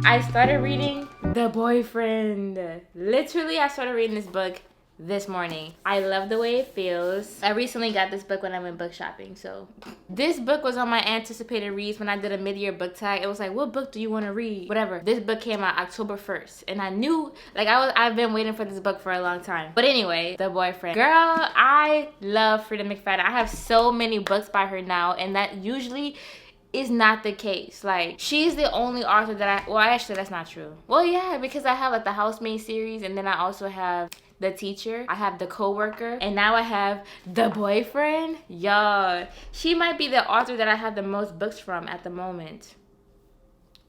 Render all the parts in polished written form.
I started reading The Boyfriend. Literally, I started reading this book this morning. I love the way it feels. I recently got this book when I went book shopping, so this book was on my anticipated reads when I did a mid-year book tag. It was like, what book do you want to read? Whatever. This book came out October 1st, and I knew, like, I've been waiting for this book for a long time. But anyway, The Boyfriend. Girl, I love Frida McFadden. I have so many books by her now, and that usually is not the case. Like, she's the only author that well, actually, that's not true. Well, yeah, because I have like the Housemaid series, and then I also have The Teacher, I have The Coworker, and now I have The Boyfriend. Y'all, she might be the author that I have the most books from at the moment.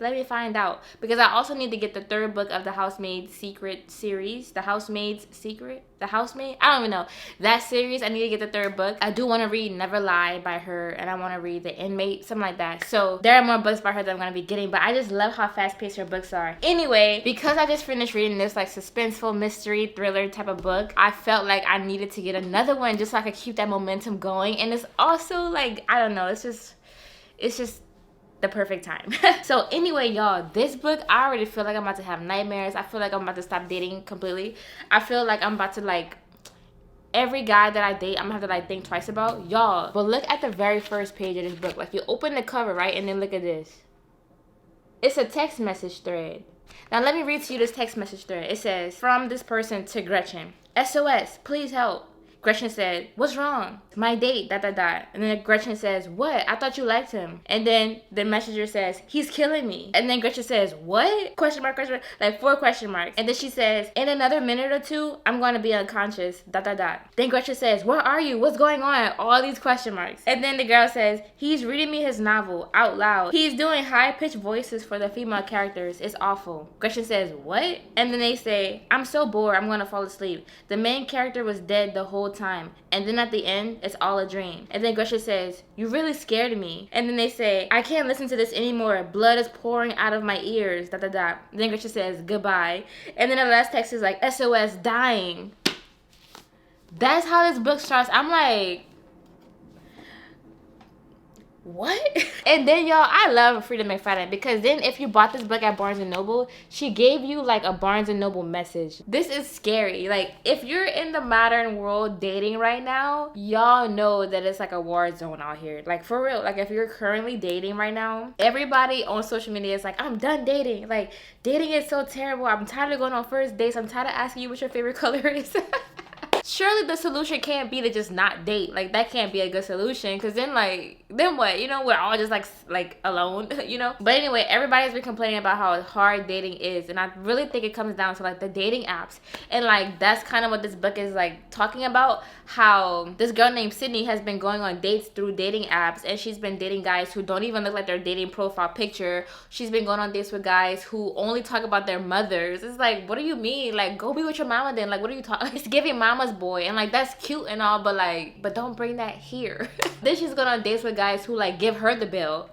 Let me find out, because I also need to get the third book of the Housemaid Secret series. The Housemaid's Secret? The Housemaid? I don't even know. That series, I need to get the third book. I do want to read Never Lie by her, and I want to read The Inmate, something like that. So there are more books by her that I'm going to be getting, but I just love how fast-paced her books are. Anyway, because I just finished reading this like suspenseful mystery thriller type of book, I felt like I needed to get another one just so I could keep that momentum going. And it's also like, I don't know, it's just the perfect time. So anyway, y'all, this book, I already feel like I'm about to have nightmares. I feel like I'm about to stop dating completely. I feel like I'm about to, like, every guy that I date, I'm gonna have to like think twice about, y'all. But look at the very first page of this book. Like, you open the cover, right, and then look at this. It's a text message thread. Now let me read to you this text message thread. It says, from this person to Gretchen, SOS, please help. Gretchen said, what's wrong? My date, ... And then Gretchen says, what? I thought you liked him. And then the messenger says, he's killing me. And then Gretchen says, what? Question mark, like 4 question marks. And then she says, in another minute or 2, I'm going to be unconscious, ... Then Gretchen says, where are you? What's going on? All these question marks. And then the girl says, he's reading me his novel out loud. He's doing high-pitched voices for the female characters. It's awful. Gretchen says, what? And then they say, I'm so bored, I'm going to fall asleep. The main character was dead the whole time, and then at the end it's all a dream. And then Gretchen says, you really scared me. And then they say, I can't listen to this anymore, blood is pouring out of my ears, ... Then Gretchen says, goodbye. And then the last text is like, SOS, dying. That's how this book starts. I'm like, what? And then, y'all, I love Frida McFadden, because then if you bought this book at Barnes & Noble, she gave you like a Barnes & Noble message. This is scary. Like, if you're in the modern world dating right now, y'all know that it's like a war zone out here. Like, for real. Like, if you're currently dating right now, everybody on social media is like, I'm done dating. Like, dating is so terrible. I'm tired of going on first dates. I'm tired of asking you what your favorite color is. Surely the solution can't be to just not date. Like, that can't be a good solution, because then what? You know, we're all just like alone, you know? But anyway, everybody's been complaining about how hard dating is, and I really think it comes down to like the dating apps. And like, that's kind of what this book is like talking about, how this girl named Sydney has been going on dates through dating apps, and she's been dating guys who don't even look like their dating profile picture. She's been going on dates with guys who only talk about their mothers. It's like, what do you mean? Like, go be with your mama then. Like, what are you talking? It's giving mama's boy, and like, that's cute and all, but don't bring that here. Then she's going on dates with guys who like give her the bill.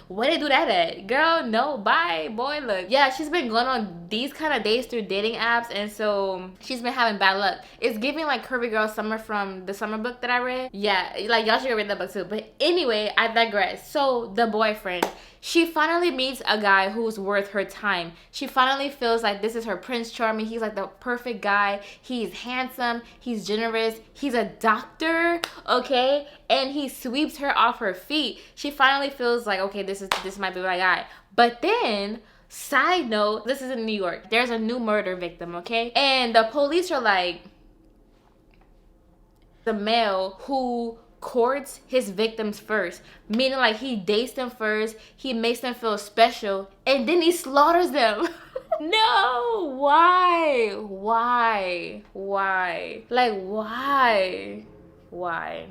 Where they do that at? Girl, no, bye, boy, look. Yeah, she's been going on these kind of dates through dating apps, and so she's been having bad luck. It's giving like Curvy Girl Summer from the summer book that I read. Yeah, like, y'all should read that book too. But anyway, I digress. So, The Boyfriend. She finally meets a guy who's worth her time. She finally feels like this is her Prince Charming. He's like the perfect guy. He's handsome. He's generous. He's a doctor, okay? And he sweeps her off her feet. She finally feels like, okay, this might be my guy. But then, side note, this is in New York. There's a new murder victim, okay? And the police are like, the male who courts his victims first, meaning like he dates them first, he makes them feel special, and then he slaughters them. No, why? Like, why?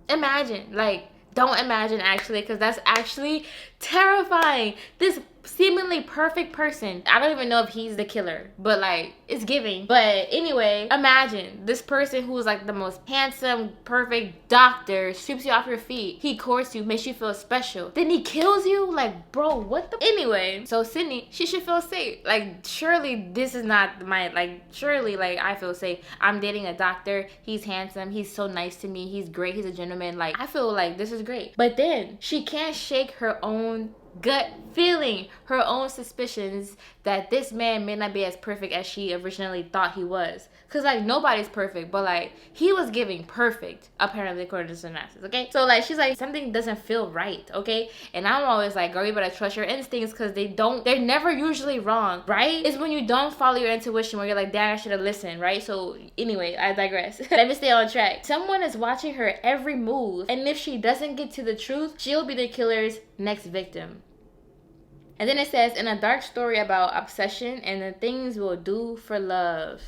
Imagine, like, don't imagine actually, because that's actually terrifying. This seemingly perfect person, I don't even know if he's the killer, but like, it's giving. But anyway, imagine this person who's like the most handsome, perfect doctor sweeps you off your feet. He courts you, makes you feel special, then he kills you. Like, bro, what the? Anyway, so Sydney, she should feel safe. Like, surely this is not my, like, surely like I feel safe. I'm dating a doctor. He's handsome. He's so nice to me. He's great. He's a gentleman. Like, I feel like this is great. But then she can't shake her own gut feeling, her own suspicions that this man may not be as perfect as she originally thought he was. Cause like nobody's perfect, but like he was giving perfect, apparently according to synopsis. Okay, so like she's like something doesn't feel right. Okay, and I'm always like, girl, you better trust your instincts, cause they're never usually wrong, right? It's when you don't follow your intuition where you're like, damn, I should have listened, right? So anyway, I digress. Let me stay on track. Someone is watching her every move, and if she doesn't get to the truth, she'll be the killer's next victim. And then it says, in a dark story about obsession and the things we'll do for love.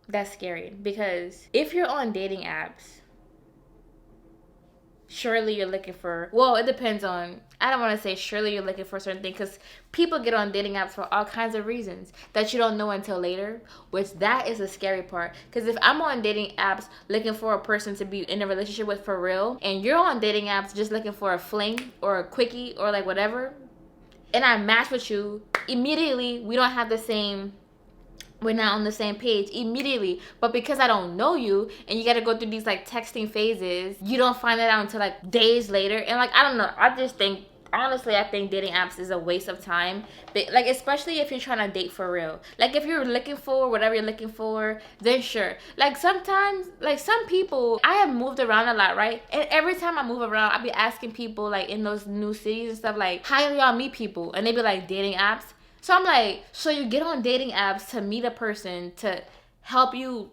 That's scary, because if you're on dating apps, surely you're looking for, well, it depends on, I don't want to say surely you're looking for a certain thing, because people get on dating apps for all kinds of reasons that you don't know until later, which that is a scary part. Because if I'm on dating apps looking for a person to be in a relationship with for real, and you're on dating apps just looking for a fling or a quickie or like whatever, and I match with you, immediately we're not on the same page immediately. But because I don't know you and you got to go through these like texting phases, you don't find that out until like days later. And like, I don't know, I just think, honestly, I think dating apps is a waste of time. But like, especially if you're trying to date for real. Like if you're looking for whatever you're looking for, then sure. Like sometimes, like some people, I have moved around a lot, right? And every time I move around, I be asking people like in those new cities and stuff, like, how do y'all meet people? And they be like, dating apps. So I'm like, so you get on dating apps to meet a person to help you.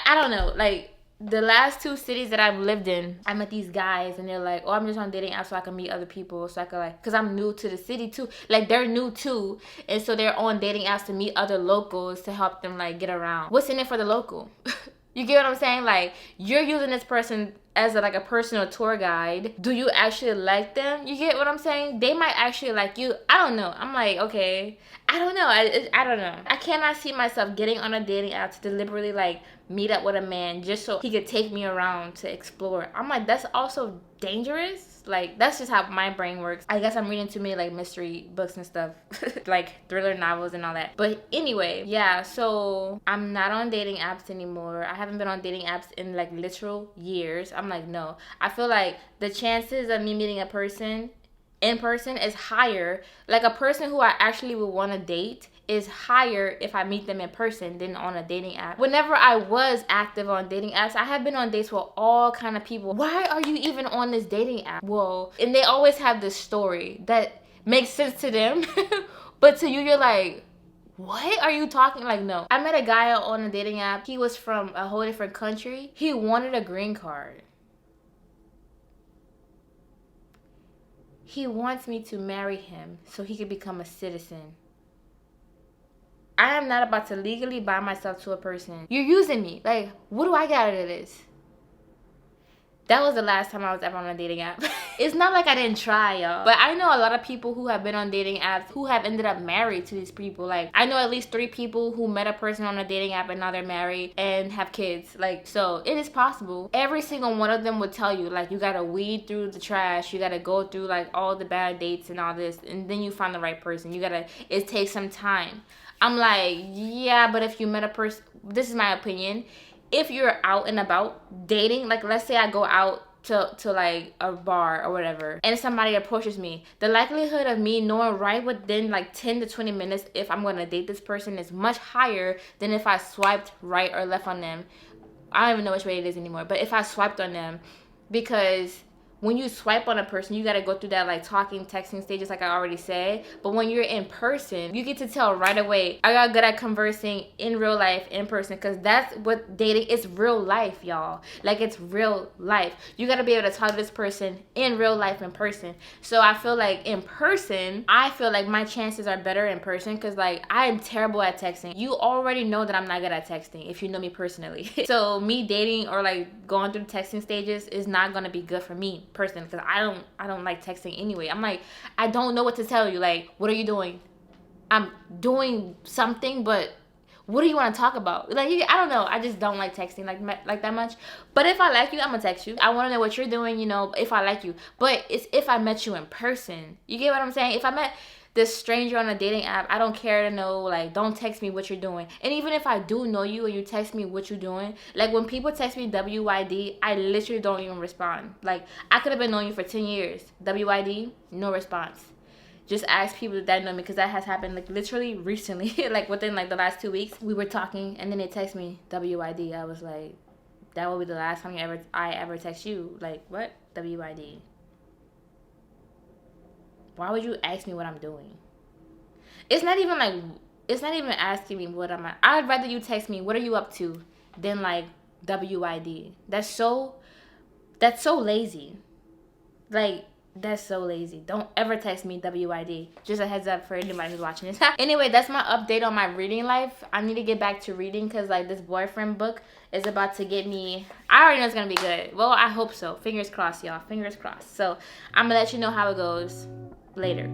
I don't know. Like the last 2 cities that I've lived in, I met these guys and they're like, oh, I'm just on dating apps so I can meet other people. So I can like, cause I'm new to the city too. Like they're new too. And so they're on dating apps to meet other locals to help them like get around. What's in it for the local? You get what I'm saying? Like you're using this person as like a personal tour guide. Do you actually like them? You get what I'm saying? They might actually like you. I don't know. I'm like, okay, I don't know. I don't know. I cannot see myself getting on a dating app to deliberately like meet up with a man just so he could take me around to explore. I'm like, that's also dangerous. Like that's just how my brain works. I guess I'm reading too many like mystery books and stuff, like thriller novels and all that. But anyway, yeah, so I'm not on dating apps anymore. I haven't been on dating apps in like literal years. I'm like, no. I feel like the chances of me meeting a person in person is higher. Like a person who I actually would want to date is higher if I meet them in person than on a dating app. Whenever I was active on dating apps, I have been on dates with all kind of people. Why are you even on this dating app? Well, and they always have this story that makes sense to them, but to you, you're like, what are you talking? Like, no. I met a guy on a dating app. He was from a whole different country. He wanted a green card. He wants me to marry him so he could become a citizen. I am not about to legally bind myself to a person. You're using me. Like, what do I get out of this? That was the last time I was ever on a dating app. It's not like I didn't try, y'all. But I know a lot of people who have been on dating apps who have ended up married to these people. Like, I know at least 3 people who met a person on a dating app and now they're married and have kids. Like, so it is possible. Every single one of them would tell you, like, you gotta weed through the trash. You gotta go through, like, all the bad dates and all this. And then you find the right person. It takes some time. I'm like, yeah, but if you met a person, this is my opinion. If you're out and about dating, like let's say I go out to like a bar or whatever and somebody approaches me, the likelihood of me knowing right within like 10 to 20 minutes if I'm going to date this person is much higher than if I swiped right or left on them. I don't even know which way it is anymore, but if I swiped on them, because when you swipe on a person, you got to go through that like talking, texting stages like I already said. But when you're in person, you get to tell right away, are y'all good at conversing in real life, in person? Because that's what dating is, real life, y'all. Like it's real life. You got to be able to talk to this person in real life, in person. So I feel like in person, I feel like my chances are better in person because like I am terrible at texting. You already know that I'm not good at texting if you know me personally. So me dating or like going through texting stages is not going to be good for me person because I don't like texting anyway. I'm like, I don't know what to tell you. Like, what are you doing? I'm doing something, but what do you want to talk about? Like, I don't know. I just don't like texting like that much. But if I like you, I'm gonna text you. I want to know what you're doing, you know, if I like you. But it's if I met you in person. You get what I'm saying? If I met this stranger on a dating app, I don't care to know, like, don't text me what you're doing. And even if I do know you and you text me what you're doing, like, when people text me WYD, I literally don't even respond. Like, I could have been knowing you for 10 years. WYD, no response. Just ask people that know me, because that has happened, like, literally recently. Like, within, like, the last 2 weeks, we were talking, and then they text me WYD. I was like, that will be the last time I ever text you. Like, what? WYD. Why would you ask me what I'm doing? It's not even asking me what I'm at. I would rather you text me, what are you up to, than like WYD. That's so lazy. Like, that's so lazy. Don't ever text me WYD. Just a heads up for anybody who's watching this. Anyway, that's my update on my reading life. I need to get back to reading, because like this boyfriend book is about to get me. I already know it's gonna be good. Well, I hope so. Fingers crossed, y'all. Fingers crossed. So I'm gonna let you know how it goes later.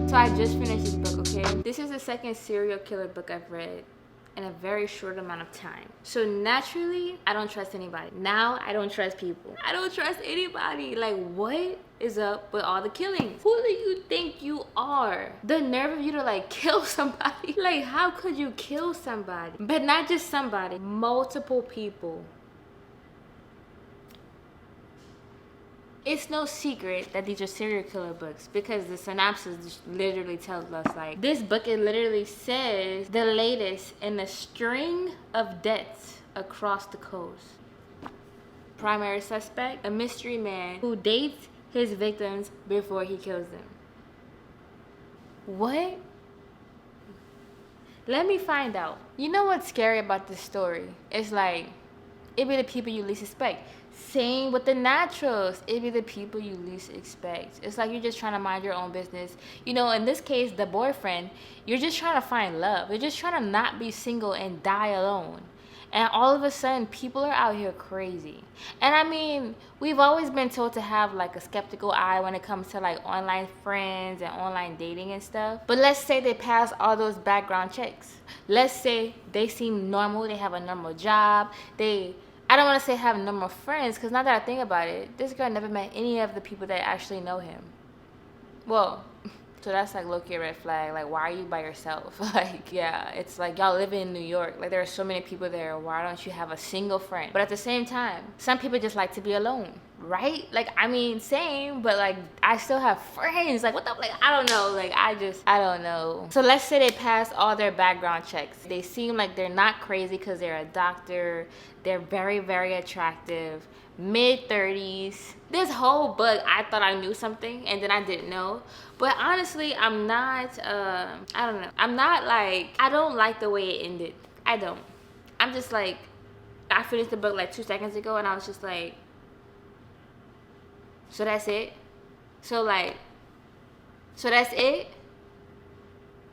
So I just finished this book, okay? This is the second serial killer book I've read in a very short amount of time. So naturally, I don't trust anybody. Now, I don't trust people. I don't trust anybody. Like, what is up with all the killings? Who do you think you are? The nerve of you to like kill somebody. Like, how could you kill somebody? But not just somebody, multiple people. It's no secret that these are serial killer books, because the synopsis just literally tells us, like, this book, it literally says the latest in a string of deaths across the coast. Primary suspect, a mystery man who dates his victims before he kills them. What? Let me find out. You know what's scary about this story? It's like, it be the people you least expect. Same with the naturals. It be the people you least expect. It's like you're just trying to mind your own business. You know, in this case, the boyfriend, you're just trying to find love. You're just trying to not be single and die alone. And all of a sudden, people are out here crazy. And I mean, we've always been told to have like a skeptical eye when it comes to like online friends and online dating and stuff. But let's say they pass all those background checks. Let's say they seem normal. They have a normal job. I don't want to say have normal friends, because now that I think about it, this girl never met any of the people that actually know him. Well, so that's like low-key red flag. Like, why are you by yourself? Like, yeah, it's like y'all live in New York. Like, there are so many people there. Why don't you have a single friend? But at the same time, some people just like to be alone, right? Like, I mean, same, but like, I still have friends. Like, what the, like, I don't know. Like, I don't know. So let's say they pass all their background checks. They seem like they're not crazy because they're a doctor. They're very, very attractive. Mid-30s. This whole book, I thought I knew something, and then I didn't know. But honestly, I'm not, I don't know. I'm not like, I don't like the way it ended. I don't. I'm just like, I finished the book like 2 seconds ago, and I was just like, so that's it? So that's it?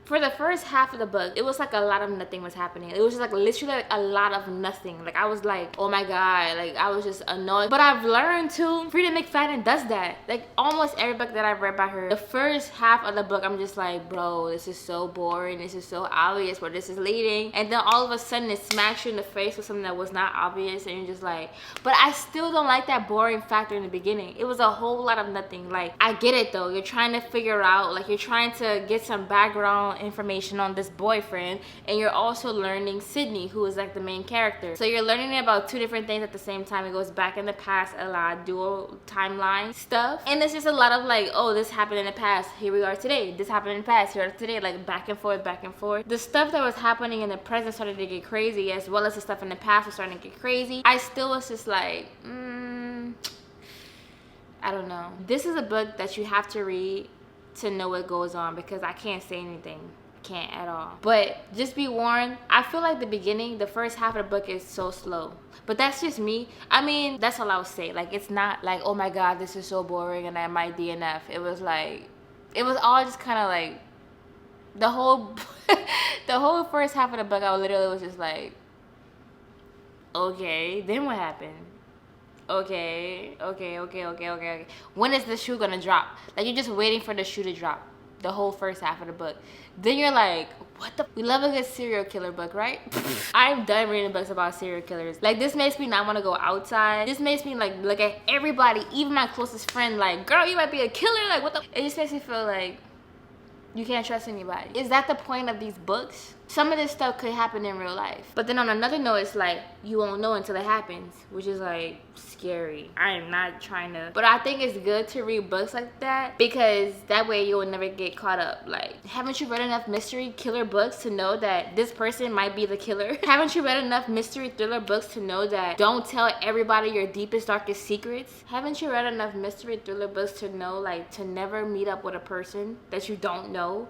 For the first half of the book, it was like a lot of nothing was happening. It was just like literally like a lot of nothing. Like, I was like, oh my God, like I was just annoyed. But I've learned too, Frida McFadden does that. Like, almost every book that I've read by her, the first half of the book, I'm just like, bro, this is so boring. This is so obvious where this is leading. And then all of a sudden it smacks you in the face with something that was not obvious, and you're just like, but I still don't like that boring factor in the beginning. It was a whole lot of nothing. Like, I get it though. You're trying to figure out, like, you're trying to get some background information on this boyfriend, and you're also learning Sydney, who is like the main character. So you're learning about two different things at the same time. It goes back in the past, a lot of dual timeline stuff, and it's just a lot of like, oh, this happened in the past, here we are today. This happened in the past, here we are today. Like, back and forth, back and forth. The stuff that was happening in the present started to get crazy, as well as the stuff in the past was starting to get crazy. I still was just like, I don't know. This is a book that you have to read to know what goes on because I can't say anything. Can't at all. But just be warned, I feel like the first half of the book is so slow. But that's just me. I mean, that's all I would say. Like, it's not like, oh my god, this is so boring and I might DNF. It was like, it was all just kind of like, the whole the whole first half of the book, I literally was just like, okay, then what happened? Okay. When is the shoe gonna drop? Like, you're just waiting for the shoe to drop the whole first half of the book. Then you're like, what the? We love a good serial killer book, right? I'm done reading books about serial killers. Like, this makes me not want to go outside. This makes me like look at everybody, even my closest friend, like, girl, you might be a killer. Like, what the? It just makes me feel like you can't trust anybody. Is that the point of these books? Some of this stuff could happen in real life. But then on another note, it's like, you won't know until it happens, which is like scary. I am not trying to, but I think it's good to read books like that because that way you will never get caught up. Like, haven't you read enough mystery killer books to know that this person might be the killer? Haven't you read enough mystery thriller books to know that don't tell everybody your deepest, darkest secrets? Haven't you read enough mystery thriller books to know, like, to never meet up with a person that you don't know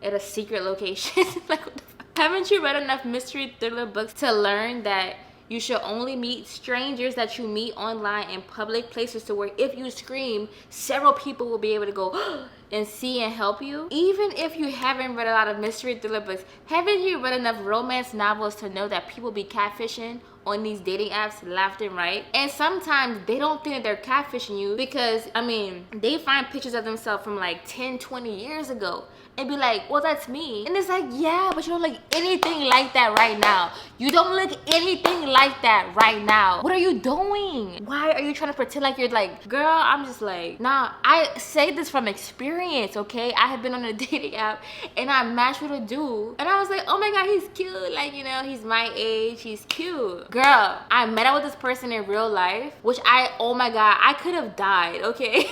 at a secret location? Like, what the fuck? Haven't you read enough mystery thriller books to learn that you should only meet strangers that you meet online in public places, to where if you scream, several people will be able to go and see and help you? Even if you haven't read a lot of mystery thriller books, haven't you read enough romance novels to know that people be catfishing on these dating apps left and right? And sometimes they don't think that they're catfishing you because, I mean, they find pictures of themselves from like 10, 20 years ago and be like, well, that's me. And it's like, yeah, but you don't look anything like that right now. You don't look anything like that right now. What are you doing? Why are you trying to pretend like you're like, girl? I'm just like, nah, I say this from experience, okay? I have been on a dating app and I matched with a dude and I was like, oh my god, he's cute. Like, you know, he's my age, he's cute. Girl, I met up with this person in real life, which oh my god, I could have died, okay?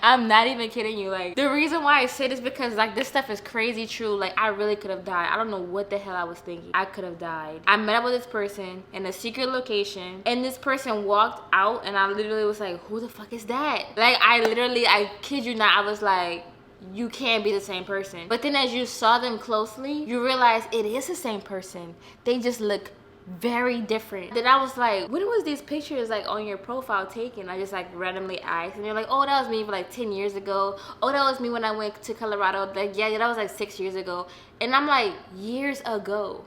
I'm not even kidding you. Like, the reason why I say this because like this stuff is crazy true. Like, I really could have died. I don't know what the hell I was thinking. I could have died. I met up with this person in a secret location and this person walked out and I literally was like, who the fuck is that? Like, I kid you not, I was like, you can't be the same person. But then as you saw them closely, you realize it is the same person. They just look very different. Then I was like, when was these pictures like on your profile taken? I just like randomly asked and they're like, oh, that was me like 10 years ago. Oh, that was me when I went to Colorado. Like, yeah, that was like 6 years ago. And I'm like, years ago.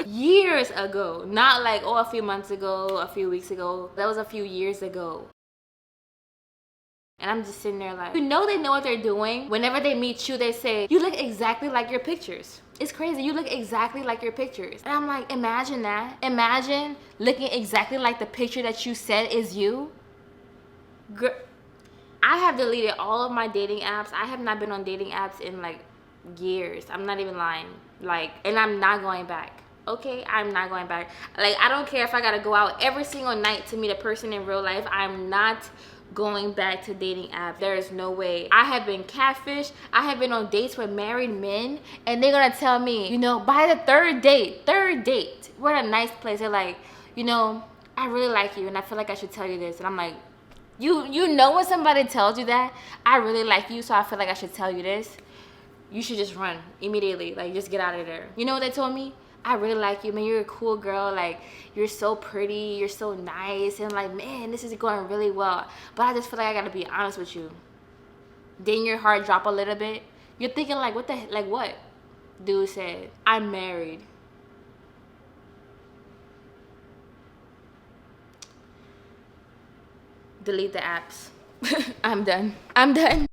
Years ago. Not like, oh, a few months ago, a few weeks ago. That was a few years ago. And I'm just sitting there like, you know, they know what they're doing. Whenever they meet you, they say, you look exactly like your pictures. It's crazy. You look exactly like your pictures. And I'm like, imagine that. Imagine looking exactly like the picture that you said is you. Girl, I have deleted all of my dating apps. I have not been on dating apps in like years. I'm not even lying. Like, and I'm not going back. Okay, I'm not going back. Like, I don't care if I gotta go out every single night to meet a person in real life. I'm not going back to dating apps. There is no way. I have been catfished. I have been on dates with married men and they're gonna tell me, you know, by the third date, we're at a nice place. They're like, you know, I really like you and I feel like I should tell you this. And I'm like, you know when somebody tells you that, I really like you, so I feel like I should tell you this, you should just run immediately. Like, just get out of there. You know what they told me? I really like you, man. You're a cool girl. Like, you're so pretty. You're so nice. And like, man, this is going really well. But I just feel like I gotta be honest with you. Then your heart drop a little bit. You're thinking like, what the, like what? Dude said, I'm married. Delete the apps. I'm done.